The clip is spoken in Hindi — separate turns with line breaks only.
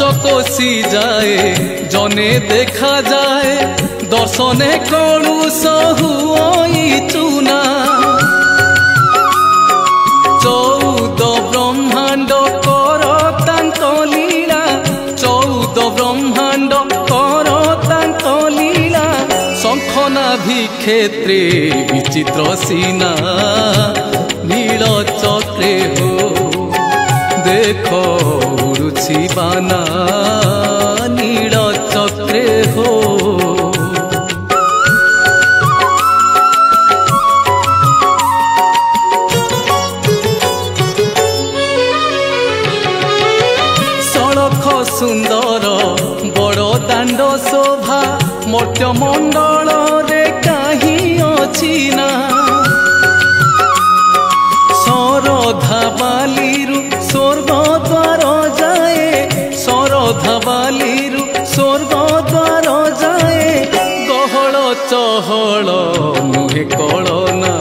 चकोसी जाए जने देखा जाए दर्शने कणुष हुई चुना 14 ब्रह्मांड कर तांको लीला 14 ब्रह्मांड कर तांको लीला शंखनाभि क्षेत्रे विचित्र सीना नील चक्रे हो देखो उड़ुछि बाना नील चक्रे हो सड़क सुंदर बड़ दांड शोभा मर्त्य मंडल रे कहीं अछि ना सरधा बालीरु स्वर्ग द्वार जाए सरधा बालीरु स्वर्ग द्वार जाए गहल चहल नुहे कलना